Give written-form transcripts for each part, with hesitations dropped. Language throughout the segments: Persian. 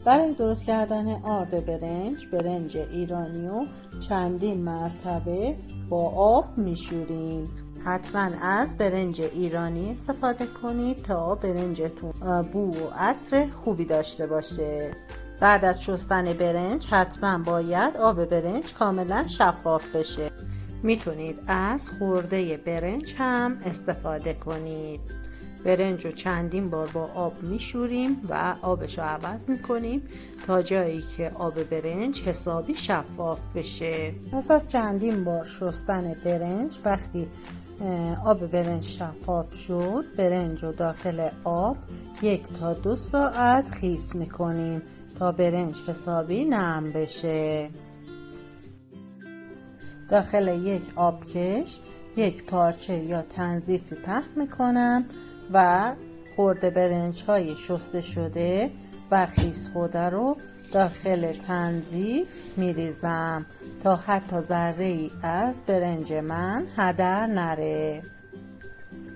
برای درست کردن آرد برنج ایرانی رو چندین مرتبه با آب میشوریم. حتما از برنج ایرانی استفاده کنید تا برنجتون بو و عطر خوبی داشته باشه. بعد از شستن برنج حتما باید آب برنج کاملا شفاف بشه. میتونید از خورده برنج هم استفاده کنید. برنج رو چندین بار با آب میشوریم و آبش رو عوض میکنیم تا جایی که آب برنج حسابی شفاف بشه. پس از چندین بار شستن برنج وقتی آب برنج شفاف شد، برنج رو داخل آب 1 تا 2 ساعت خیس میکنیم تا برنج حسابی نرم بشه. داخل یک آبکش 1 پارچه یا تنظیفی پهن میکنم و خورده برنج های شسته شده و خیس خورده رو داخل تنظیف میریزم تا حتی ذره ای از برنج من هدر نره.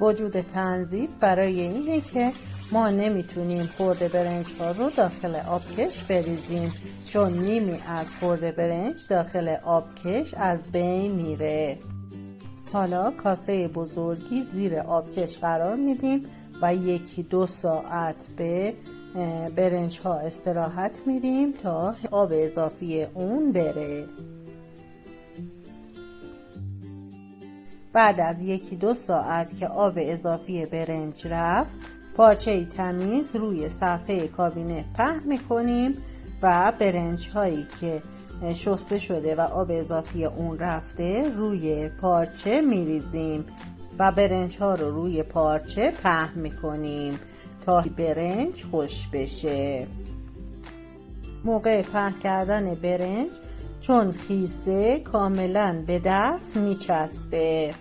وجود تنظیف برای اینه که ما نمیتونیم خورده برنج ها رو داخل آبکش بریزیم، چون نیمی از خورده برنج داخل آبکش از بین میره. حالا کاسه بزرگی زیر آبکش قرار میدیم و 1-2 ساعت به برنج ها استراحت میدیم تا آب اضافی اون بره. بعد از 1-2 ساعت که آب اضافی برنج رفت، پارچه تمیز روی صفحه کابینت پهن میکنیم و برنج هایی که شسته شده و آب اضافی اون رفته روی پارچه میریزیم و برنج ها رو روی پارچه پهن میکنیم تا برنج خوش بشه. موقع پهن کردن برنج چون خیسه کاملا به دست میچسبه.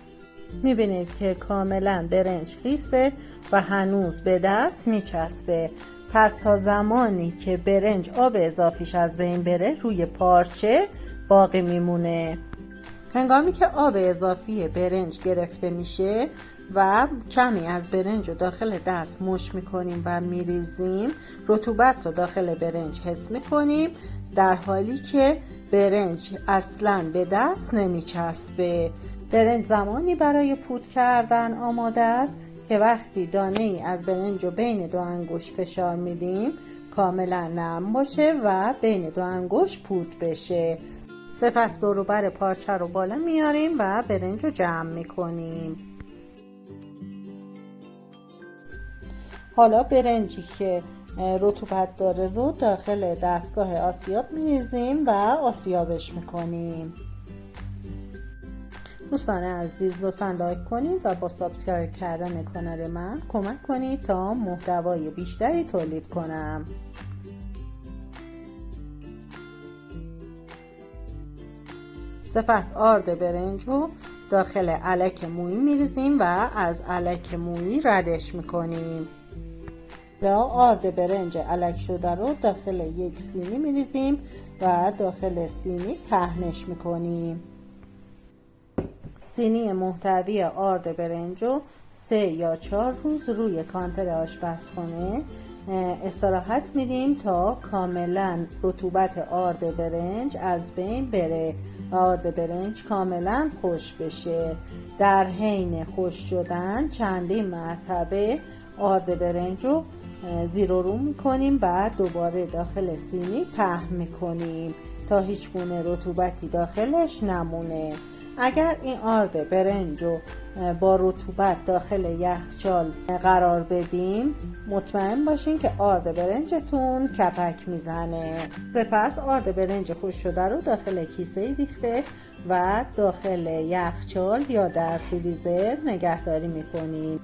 میبینید که کاملا برنج خیسه و هنوز به دست میچسبه. پس تا زمانی که برنج آب اضافیش از بین بره روی پارچه باقی میمونه. هنگامی که آب اضافی برنج گرفته میشه و کمی از برنج رو داخل دست مشت میکنیم و میریزیم، رطوبت رو داخل برنج حس میکنیم، در حالی که برنج اصلا به دست نمیچسبه. برنج زمانی برای پود کردن آماده است که وقتی دانه ای از برنج رو بین 2 انگشت فشار میدیم کاملا نرم باشه و بین 2 انگشت پود بشه. سپس دور و بر پارچه رو بالا میاریم و برنج رو جمع میکنیم. حالا برنجی که رطوبت داره رو داخل دستگاه آسیاب میریزیم و آسیابش میکنیم. دوستان عزیز لطفا لایک کنید و با سابسکرایب کردن کانال من کمک کنید تا محتوای بیشتری تولید کنم. سپس آرد برنج رو داخل الک مویی میریزیم و از الک مویی ردش میکنیم. یا آرد برنج الک شده رو داخل یک سینی میریزیم و داخل سینی پهنش میکنیم. سینی محتوی آرد برنج رو 3 یا 4 روز روی کانتر آشپزخانه استراحت میدیم تا کاملا رطوبت آرد برنج از بین بره و آرد برنج کاملا خوش بشه. در حین خوش شدن چندین مرتبه آرد برنج رو زیر و رو میکنیم، بعد دوباره داخل سینی پهن میکنیم تا هیچ گونه رطوبتی داخلش نمونه. اگر این آرد برنج رو با رطوبت داخل یخچال قرار بدیم مطمئن باشین که آرد برنجتون کپک میزنه. سپس آرد برنج خوش شده رو داخل کیسه ریخته و داخل یخچال یا در فریزر نگهداری میکنیم.